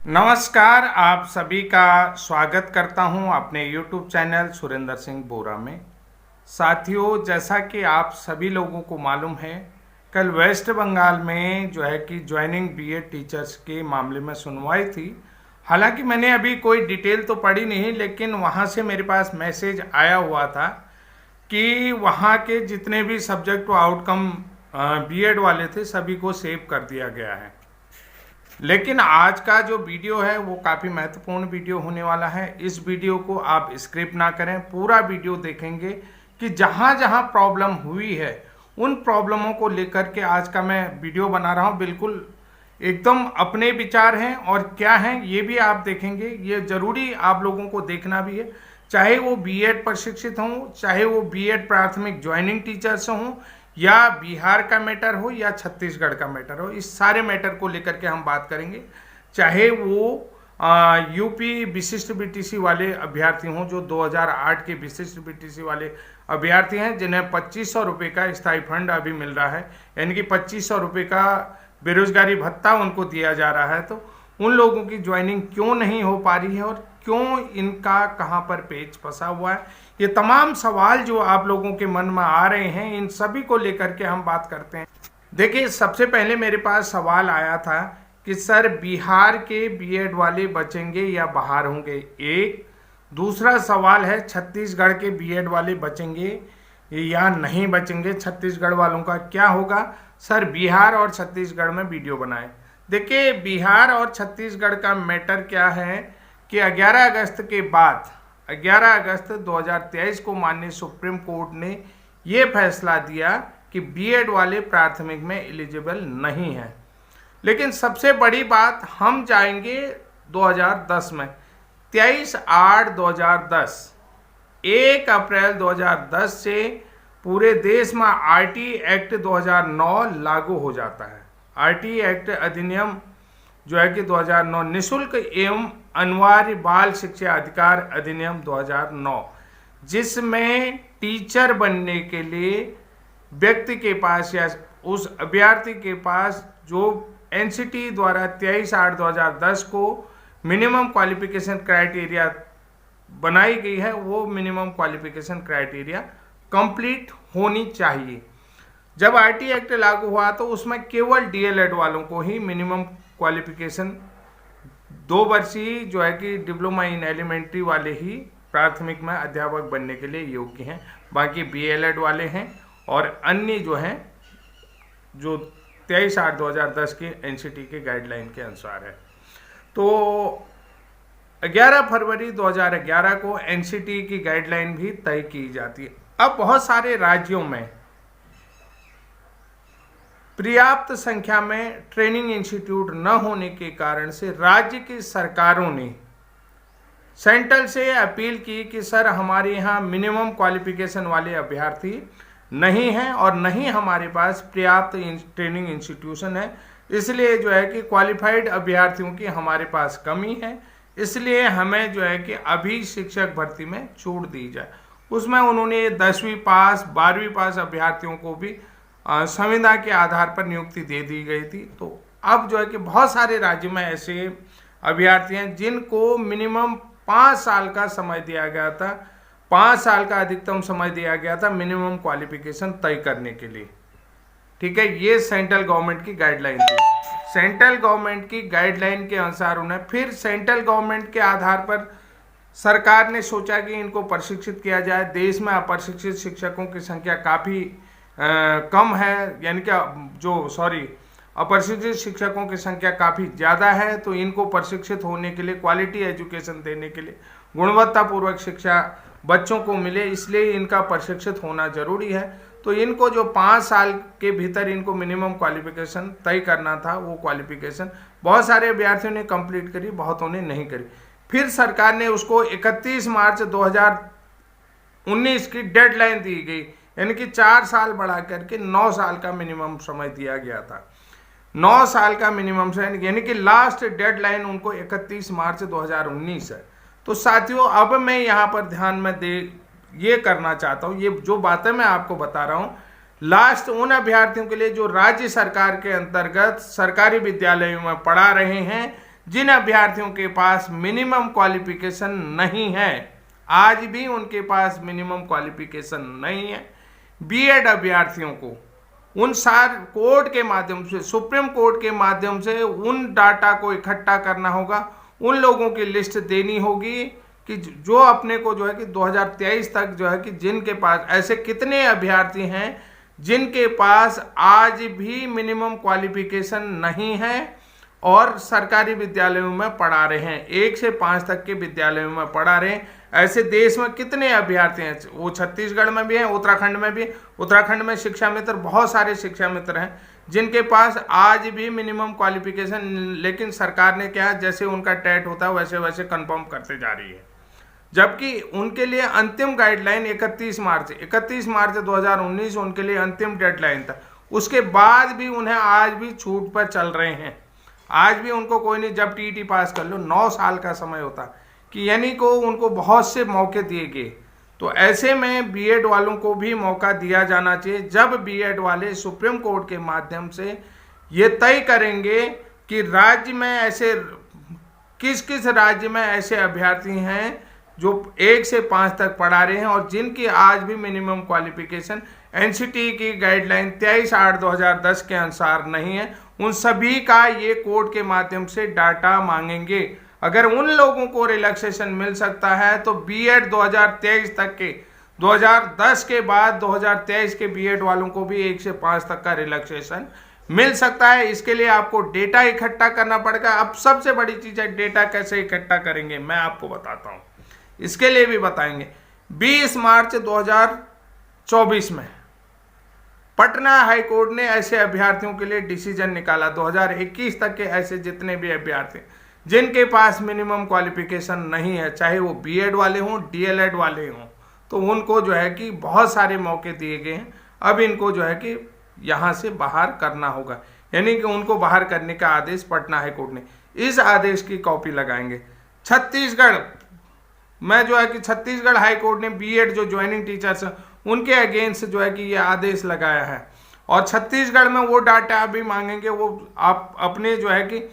नमस्कार, आप सभी का स्वागत करता हूं अपने YouTube चैनल सुरेंद्र सिंह बोरा में। साथियों, जैसा कि आप सभी लोगों को मालूम है, कल वेस्ट बंगाल में जो है कि ज्वाइनिंग बीएड टीचर्स के मामले में सुनवाई थी। हालांकि मैंने अभी कोई डिटेल तो पढ़ी नहीं, लेकिन वहां से मेरे पास मैसेज आया हुआ था कि वहां के जितने भी सब्जेक्ट व आउटकम बीएड वाले थे सभी को सेव कर दिया गया है। लेकिन आज का जो वीडियो है वो काफ़ी महत्वपूर्ण वीडियो होने वाला है। इस वीडियो को आप स्किप ना करें, पूरा वीडियो देखेंगे कि जहाँ जहाँ प्रॉब्लम हुई है उन प्रॉब्लमों को लेकर के आज का मैं वीडियो बना रहा हूँ। बिल्कुल एकदम अपने विचार हैं और क्या हैं ये भी आप देखेंगे। ये ज़रूरी आप लोगों को देखना भी है, चाहे वो बीएड प्रशिक्षित हों, चाहे वो बीएड प्राथमिक ज्वाइनिंग टीचर्स हों, या बिहार का मैटर हो या छत्तीसगढ़ का मैटर हो। इस सारे मैटर को लेकर के हम बात करेंगे। चाहे वो यूपी विशिष्ट बीटीसी वाले अभ्यर्थी हों, जो 2008 के विशिष्ट बीटीसी वाले अभ्यर्थी हैं, जिन्हें 2500 रुपये का स्थायी फंड अभी मिल रहा है, यानी कि 2500 रुपये का बेरोजगारी भत्ता उनको दिया जा रहा है। तो उन लोगों की ज्वाइनिंग क्यों नहीं हो पा रही है और क्यों इनका कहाँ पर पेच फंसा हुआ है, ये तमाम सवाल जो आप लोगों के मन में आ रहे हैं, इन सभी को लेकर के हम बात करते हैं। देखिए, सबसे पहले मेरे पास सवाल आया था कि सर बिहार के बीएड वाले बचेंगे या बाहर होंगे। एक दूसरा सवाल है छत्तीसगढ़ के बीएड वाले बचेंगे या नहीं बचेंगे, छत्तीसगढ़ वालों का क्या होगा। सर बिहार और छत्तीसगढ़ में वीडियो बनाए। देखिए, बिहार और छत्तीसगढ़ का मैटर क्या है कि 11 अगस्त के बाद 11 अगस्त 2023 को माननीय सुप्रीम कोर्ट ने ये फैसला दिया कि बीएड वाले प्राथमिक में एलिजिबल नहीं है। लेकिन सबसे बड़ी बात, हम जाएंगे 2010 में, 23/8/2010, 1 अप्रैल 2010 से पूरे देश में आरटी एक्ट 2009 लागू हो जाता है। आरटी एक्ट अधिनियम जो है कि 2009, निःशुल्क एवं अनिवार्य बाल शिक्षा अधिकार अधिनियम 2009, जिसमें टीचर बनने के लिए व्यक्ति के पास या उस अभ्यर्थी के पास जो एनसीटी द्वारा 23/8/2010 को मिनिमम क्वालिफिकेशन क्राइटेरिया बनाई गई है, वो मिनिमम क्वालिफिकेशन क्राइटेरिया कंप्लीट होनी चाहिए। जब आरटी एक्ट लागू हुआ तो उसमें केवल डीएलएड वालों को ही मिनिमम क्वालिफिकेशन 2 वर्षीय जो है कि डिप्लोमा इन एलिमेंट्री वाले ही प्राथमिक में अध्यापक बनने के लिए योग्य हैं। बाकी बीएलएड वाले हैं और अन्य जो हैं जो 23/8/2010 के एनसीटी के गाइडलाइन के अनुसार है। तो 11 फरवरी 2011 को एनसीटी की गाइडलाइन भी तय की जाती है। अब बहुत सारे राज्यों में पर्याप्त संख्या में ट्रेनिंग इंस्टीट्यूट न होने के कारण से राज्य की सरकारों ने सेंट्रल से अपील की कि सर हमारे यहाँ मिनिमम क्वालिफिकेशन वाले अभ्यर्थी नहीं हैं और नहीं हमारे पास पर्याप्त ट्रेनिंग इंस्टीट्यूशन है, इसलिए जो है कि क्वालिफाइड अभ्यर्थियों की हमारे पास कमी है, इसलिए हमें जो है कि अभी शिक्षक भर्ती में छूट दी जाए। उसमें उन्होंने 10वीं पास 12वीं पास अभ्यर्थियों को भी संविदा के आधार पर नियुक्ति दे दी गई थी। तो अब जो है कि बहुत सारे राज्य में ऐसे अभ्यर्थी हैं जिनको मिनिमम 5 साल का समय दिया गया था, 5 साल का अधिकतम समय दिया गया था मिनिमम क्वालिफिकेशन तय करने के लिए। ठीक है, ये सेंट्रल गवर्नमेंट की गाइडलाइन थी। सेंट्रल गवर्नमेंट की गाइडलाइन के अनुसार उन्हें फिर सेंट्रल गवर्नमेंट के आधार पर सरकार ने सोचा कि इनको प्रशिक्षित किया जाए। देश में अप्रशिक्षित शिक्षकों की संख्या काफ़ी कम है, यानी कि अप्रशिक्षित शिक्षकों की संख्या काफ़ी ज़्यादा है। तो इनको प्रशिक्षित होने के लिए, क्वालिटी एजुकेशन देने के लिए, गुणवत्तापूर्वक शिक्षा बच्चों को मिले, इसलिए इनका प्रशिक्षित होना जरूरी है। तो इनको जो 5 साल के भीतर इनको मिनिमम क्वालिफिकेशन तय करना था, वो क्वालिफिकेशन बहुत सारे अभ्यर्थियों ने कंप्लीट करी, बहुतों ने नहीं करी। फिर सरकार ने उसको 31 मार्च 2019 की डेडलाइन दी गई, यानी कि 4 साल बढ़ा करके 9 साल का मिनिमम समय दिया गया था। 9 साल का मिनिमम समय, यानी कि लास्ट डेडलाइन उनको 31 मार्च 2019 है। तो साथियों, अब मैं यहाँ पर ध्यान में ये करना चाहता हूँ, ये जो बातें मैं आपको बता रहा हूँ, लास्ट उन अभ्यर्थियों के लिए जो राज्य सरकार के अंतर्गत सरकारी विद्यालयों में पढ़ा रहे हैं, जिन अभ्यर्थियों के पास मिनिमम क्वालिफिकेशन नहीं है, आज भी उनके पास मिनिमम क्वालिफिकेशन नहीं है, बीएड अभ्यर्थियों को उन सार कोर्ट के माध्यम से, सुप्रीम कोर्ट के माध्यम से उन डाटा को इकट्ठा करना होगा, उन लोगों की लिस्ट देनी होगी कि जो अपने को जो है कि 2023 तक जो है कि जिनके पास ऐसे कितने अभ्यर्थी हैं जिनके पास आज भी मिनिमम क्वालिफिकेशन नहीं है और सरकारी विद्यालयों में पढ़ा रहे हैं, 1 से 5 तक के विद्यालयों में पढ़ा रहे हैं। ऐसे देश में कितने अभ्यर्थी हैं? वो छत्तीसगढ़ में भी हैं, उत्तराखंड में भी। उत्तराखंड में शिक्षा मित्र, बहुत सारे शिक्षा मित्र हैं जिनके पास आज भी मिनिमम क्वालिफिकेशन, लेकिन सरकार ने क्या, जैसे उनका टेट होता है वैसे वैसे कंफर्म करते जा रही है। जबकि उनके लिए अंतिम गाइडलाइन 31 मार्च 2019 उनके लिए अंतिम डेडलाइन था। उसके बाद भी उन्हें आज भी छूट पर चल रहे हैं। आज भी उनको कोई नहीं, जब टीईटी पास कर लो 9 साल का समय होता कि यानी को उनको बहुत से मौके दिए गए। तो ऐसे में बीएड वालों को भी मौका दिया जाना चाहिए। जब बीएड वाले सुप्रीम कोर्ट के माध्यम से ये तय करेंगे कि राज्य में ऐसे किस किस राज्य में ऐसे अभ्यर्थी हैं जो 1 से 5 तक पढ़ा रहे हैं और जिनकी आज भी मिनिमम क्वालिफिकेशन एनसीटी की गाइडलाइन 23/8/2010 के अनुसार नहीं है, उन सभी का ये कोर्ट के माध्यम से डाटा मांगेंगे। अगर उन लोगों को रिलैक्सेशन मिल सकता है तो बीएड 2023 तक के, 2010 के बाद 2023 के बीएड वालों को भी 1 से 5 तक का रिलैक्सेशन मिल सकता है। इसके लिए आपको डेटा इकट्ठा करना पड़ेगा। अब सबसे बड़ी चीज है, डेटा कैसे इकट्ठा करेंगे मैं आपको बताता हूँ, इसके लिए भी बताएंगे। 20 मार्च 2024 में पटना हाईकोर्ट ने ऐसे अभ्यर्थियों के लिए डिसीजन निकाला, 2021 तक के ऐसे जितने भी अभ्यर्थी जिनके पास मिनिमम क्वालिफिकेशन नहीं है, चाहे वो बीएड वाले हों, डीएलएड वाले हों, तो उनको जो है कि बहुत सारे मौके दिए गए हैं। अब इनको जो है कि यहाँ से बाहर करना होगा, यानी कि उनको बाहर करने का आदेश पटना हाईकोर्ट ने। इस आदेश की कॉपी लगाएंगे। छत्तीसगढ़ में जो है कि छत्तीसगढ़ हाईकोर्ट ने बीएड जो ज्वाइनिंग टीचर्स हैं उनके अगेंस्ट जो है कि ये आदेश लगाया है और छत्तीसगढ़ में वो डाटा भी मांगेंगे, वो आप अपने जो है कि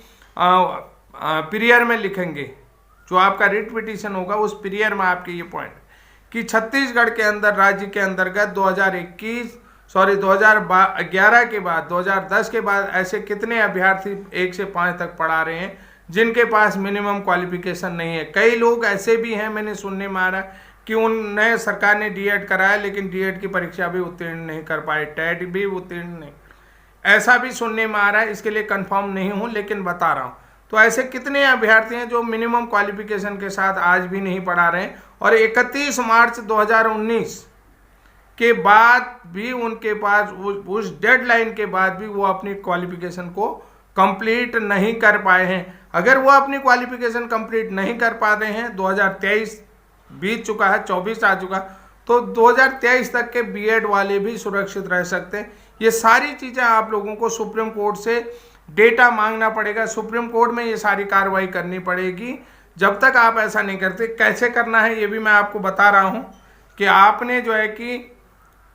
पीरियर में लिखेंगे। जो आपका रिट पिटीशन होगा उस पीरियर में आपके ये पॉइंट कि छत्तीसगढ़ के अंदर, राज्य के अंतर्गत 2011 के बाद, 2010 के बाद ऐसे कितने अभ्यर्थी 1 से 5 तक पढ़ा रहे हैं जिनके पास मिनिमम क्वालिफिकेशन नहीं है। कई लोग ऐसे भी हैं, मैंने सुनने में आ रहा है कि उन्हें सरकार ने डीएड कराया लेकिन डीएड की परीक्षा भी उत्तीर्ण नहीं कर पाए, टेट भी उत्तीर्ण नहीं, ऐसा भी सुनने में आ रहा है। इसके लिए कंफर्म नहीं हूं लेकिन बता रहा हूं। तो ऐसे कितने अभ्यर्थी हैं जो मिनिमम क्वालिफिकेशन के साथ आज भी नहीं पढ़ा रहे हैं और 31 मार्च 2019 के बाद भी उनके पास, उस डेडलाइन के बाद भी वो अपनी क्वालिफिकेशन को कंप्लीट नहीं कर पाए हैं। अगर वो अपनी क्वालिफिकेशन कंप्लीट नहीं कर पा रहे हैं, 2023 बीत चुका है, 24 आ चुका, तो 2023 तक के बीएड वाले भी सुरक्षित रह सकते हैं। ये सारी चीज़ें आप लोगों को सुप्रीम कोर्ट से डेटा मांगना पड़ेगा, सुप्रीम कोर्ट में ये सारी कार्रवाई करनी पड़ेगी। जब तक आप ऐसा नहीं करते, कैसे करना है ये भी मैं आपको बता रहा हूँ कि आपने जो है कि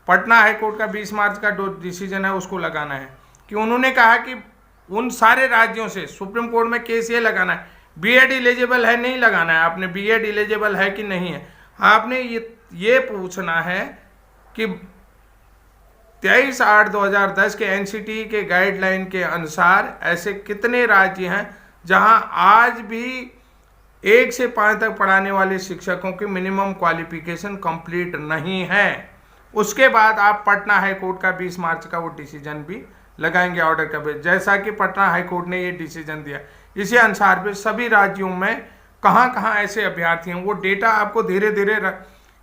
पटना हाईकोर्ट का 20 मार्च का जो डिसीजन है उसको लगाना है कि उन्होंने कहा कि उन सारे राज्यों से सुप्रीम कोर्ट में केस ये लगाना है, बीएड एलिजिबल है नहीं लगाना है आपने, बीएड एलिजिबल है कि नहीं है, आपने ये पूछना है कि 23/8/2010 के एनसीटी के गाइडलाइन के अनुसार ऐसे कितने राज्य हैं जहां आज भी 1 से 5 तक पढ़ाने वाले शिक्षकों की मिनिमम क्वालिफिकेशन कंप्लीट नहीं है। उसके बाद आप पटना हाईकोर्ट का 20 मार्च का वो डिसीजन भी लगाएंगे ऑर्डर का बेस, जैसा कि पटना हाईकोर्ट ने ये डिसीजन दिया। इसी अनुसार पे सभी राज्यों में कहाँ कहाँ ऐसे अभ्यर्थी हैं वो डेटा आपको धीरे धीरे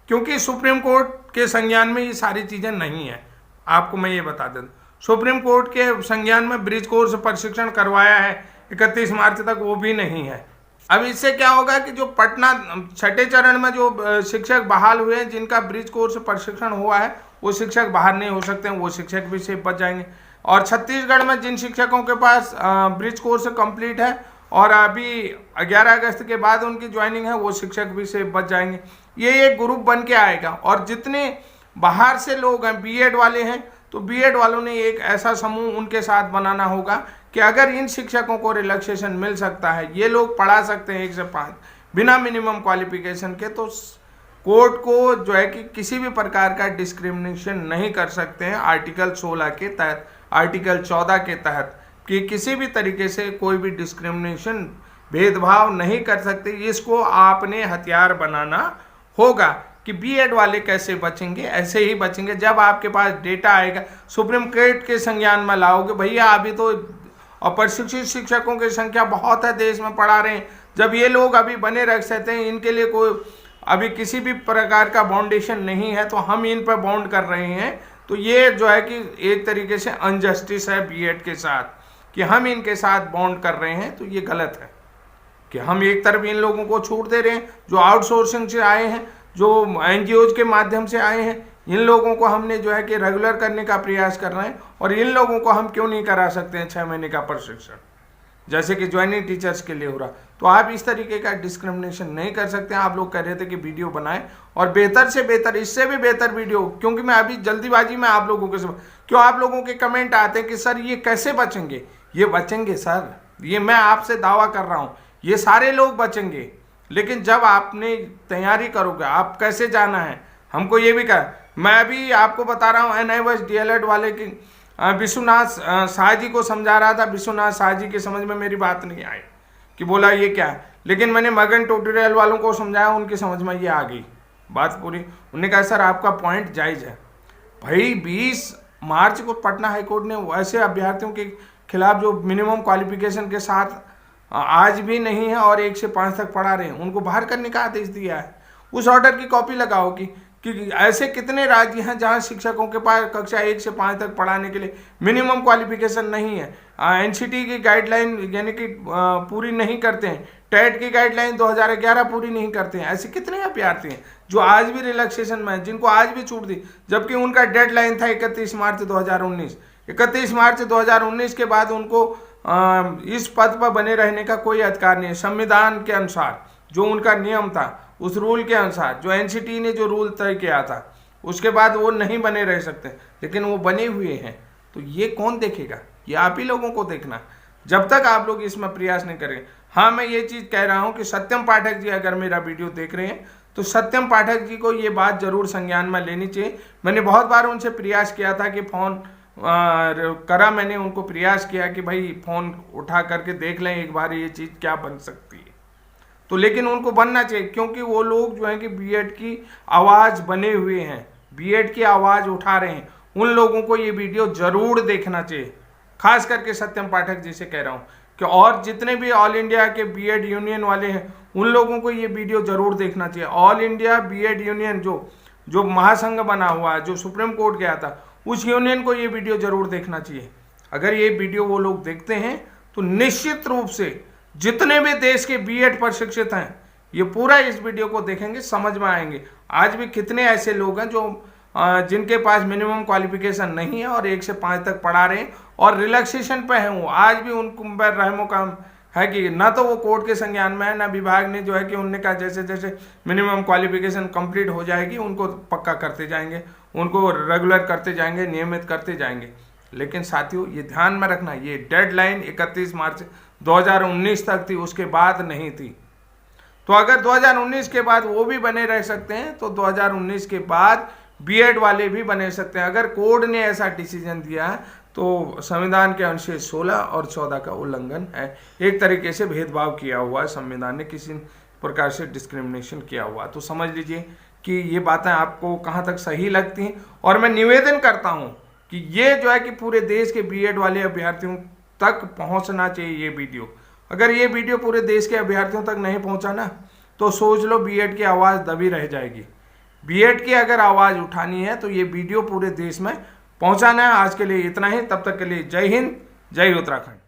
क्योंकि सुप्रीम कोर्ट के संज्ञान में ये सारी चीज़ें नहीं है। आपको मैं ये बता दूं, सुप्रीम कोर्ट के संज्ञान में ब्रिज कोर्स प्रशिक्षण करवाया है 31 मार्च तक, वो भी नहीं है। अब इससे क्या होगा कि जो पटना 6ठे चरण में जो शिक्षक बहाल हुए हैं जिनका ब्रिज कोर्स प्रशिक्षण हुआ है वो शिक्षक बाहर नहीं हो सकते हैं, वो शिक्षक भी सेफ बच जाएंगे। और छत्तीसगढ़ में जिन शिक्षकों के पास ब्रिज कोर्स कंप्लीट है और अभी 11 अगस्त के बाद उनकी ज्वाइनिंग है वो शिक्षक भी सेफ बच जाएंगे। ये एक ग्रुप बन के आएगा। और जितने बाहर से लोग हैं बीएड वाले हैं तो बीएड वालों ने एक ऐसा समूह उनके साथ बनाना होगा कि अगर इन शिक्षकों को रिलैक्सेशन मिल सकता है, ये लोग पढ़ा सकते हैं 1 से 5 बिना मिनिमम क्वालिफिकेशन के, तो कोर्ट को जो है कि किसी भी प्रकार का डिस्क्रिमिनेशन नहीं कर सकते हैं आर्टिकल 16 के तहत, आर्टिकल 14 के तहत, कि किसी भी तरीके से कोई भी डिस्क्रिमिनेशन, भेदभाव नहीं कर सकते। इसको आपने हथियार बनाना होगा कि बीएड वाले कैसे बचेंगे, ऐसे ही बचेंगे जब आपके पास डेटा आएगा, सुप्रीम कोर्ट के संज्ञान में लाओगे। भैया अभी तो अप्रशिक्षित शिक्षकों की संख्या बहुत है, देश में पढ़ा रहे हैं, जब ये लोग अभी बने रख सकते हैं, इनके लिए कोई अभी किसी भी प्रकार का बाउंडेशन नहीं है, तो हम इन पर बाउंड कर रहे हैं, तो ये जो है कि एक तरीके से अनजस्टिस है बीएड के साथ, कि हम इनके साथ बाउंड कर रहे हैं। तो ये गलत है कि हम एक तरफ इन लोगों को छूट दे रहे हैं जो आउटसोर्सिंग से आए हैं, जो एनजीओज के माध्यम से आए हैं, इन लोगों को हमने जो है कि रेगुलर करने का प्रयास कर रहे हैं, और इन लोगों को हम क्यों नहीं करा सकते हैं 6 महीने का प्रशिक्षण, जैसे कि ज्वाइनिंग टीचर्स के लिए हो रहा। तो आप इस तरीके का डिस्क्रिमिनेशन नहीं कर सकते हैं। आप लोग कह रहे थे कि वीडियो बनाएं, और बेहतर से बेहतर, इससे भी बेहतर वीडियो, क्योंकि मैं अभी जल्दीबाजी में आप लोगों के क्यों आप लोगों के कमेंट आते हैं कि सर ये कैसे बचेंगे, ये बचेंगे सर, ये मैं आपसे दावा कर रहा हूँ, ये सारे लोग बचेंगे। लेकिन जब आपने तैयारी करोगे, आप कैसे जाना है, हमको ये भी कहा, मैं अभी आपको बता रहा हूँ NIOS DLED वाले की विश्वनाथ शाह जी को समझा रहा था। विश्वनाथ शाह जी के समझ में मेरी बात नहीं आई कि बोला ये क्या है, लेकिन मैंने मगन ट्यूटोरियल वालों को समझाया, उनकी समझ में ये आ गई बात पूरी। उन्होंने कहा सर आपका पॉइंट जायज़ है। भाई 20 मार्च को पटना हाईकोर्ट ने ऐसे अभ्यर्थियों के खिलाफ जो मिनिमम क्वालिफिकेशन के साथ आज भी नहीं है और 1 से 5 तक पढ़ा रहे हैं, उनको बाहर करने का आदेश दिया है। उस ऑर्डर की कॉपी लगाओ कि ऐसे कितने राज्य हैं जहां शिक्षकों के पास कक्षा 1 से 5 तक पढ़ाने के लिए मिनिमम क्वालिफिकेशन नहीं है, एनसीटी की गाइडलाइन यानी कि पूरी नहीं करते हैं, टेट की गाइडलाइन 2011 पूरी नहीं करते हैं। ऐसे कितने अभ्यर्थी हैं जो आज भी रिलैक्सेशन में हैं, जिनको आज भी छूट दी, जबकि उनका डेडलाइन था 31 मार्च 2019। 31 मार्च 2019 के बाद उनको इस पद पर बने रहने का कोई अधिकार नहीं है। संविधान के अनुसार जो उनका नियम था, उस रूल के अनुसार जो एनसीटी ने जो रूल तय किया था, उसके बाद वो नहीं बने रह सकते, लेकिन वो बने हुए हैं। तो ये कौन देखेगा? ये आप ही लोगों को देखना, जब तक आप लोग इसमें प्रयास नहीं करेंगे। हाँ, मैं ये चीज़ कह रहा हूँ कि सत्यम पाठक जी अगर मेरा वीडियो देख रहे हैं तो सत्यम पाठक जी को ये बात जरूर संज्ञान में लेनी चाहिए। मैंने बहुत बार उनसे प्रयास किया था कि फ़ोन करा, मैंने उनको प्रयास किया कि भाई फ़ोन उठा करके देख लें एक बार ये चीज़ क्या बन सकती है, तो लेकिन उनको बनना चाहिए, क्योंकि वो लोग जो है कि बीएड की आवाज़ बने हुए हैं, बीएड की आवाज़ उठा रहे हैं। उन लोगों को ये वीडियो जरूर देखना चाहिए, खास करके सत्यम पाठक जी से कह रहा हूँ कि और जितने भी ऑल इंडिया के बीएड यूनियन वाले हैं उन लोगों को ये वीडियो जरूर देखना चाहिए। ऑल इंडिया बीएड यूनियन जो महासंघ बना हुआ है, जो सुप्रीम कोर्ट गया था, उस यूनियन को ये वीडियो जरूर देखना चाहिए। अगर ये वीडियो वो लोग देखते हैं तो निश्चित रूप से जितने भी देश के बीएड प्रशिक्षित हैं ये पूरा इस वीडियो को देखेंगे, समझ में आएंगे। आज भी कितने ऐसे लोग हैं जो जिनके पास मिनिमम क्वालिफिकेशन नहीं है और 1 से 5 तक पढ़ा रहे हैं और रिलैक्सेशन पे हैं, वो आज भी उनको पर रहमो का है कि ना तो वो कोर्ट के संज्ञान में है, ना विभाग ने जो है कि उनने कहा जैसे जैसे मिनिमम क्वालिफिकेशन कंप्लीट हो जाएगी उनको पक्का करते जाएंगे, उनको रेगुलर करते जाएंगे, नियमित करते जाएंगे। लेकिन साथियों ये ध्यान में रखना, ये डेडलाइन 31 मार्च 2019 तक थी, उसके बाद नहीं थी। तो अगर 2019 के बाद वो भी बने रह सकते हैं तो 2019 के बाद बीएड वाले भी बने सकते हैं। अगर कोर्ट ने ऐसा डिसीजन दिया है तो संविधान के अनुच्छेद 16 और 14 का उल्लंघन है। एक तरीके से भेदभाव किया हुआ है संविधान ने, किसी प्रकार से डिस्क्रिमिनेशन किया हुआ। तो समझ लीजिए कि ये बातें आपको कहाँ तक सही लगती हैं, और मैं निवेदन करता हूँ कि ये जो है कि पूरे देश के बीएड वाले अभ्यर्थियों तक पहुँचना चाहिए ये वीडियो। अगर ये वीडियो पूरे देश के अभ्यर्थियों तक नहीं पहुँचा ना तो सोच लो बीएड की आवाज़ दबी रह जाएगी। बीएड की अगर आवाज़ उठानी है तो ये वीडियो पूरे देश में पहुंचाना है। आज के लिए इतना ही, तब तक के लिए जय हिंद, जय उत्तराखंड।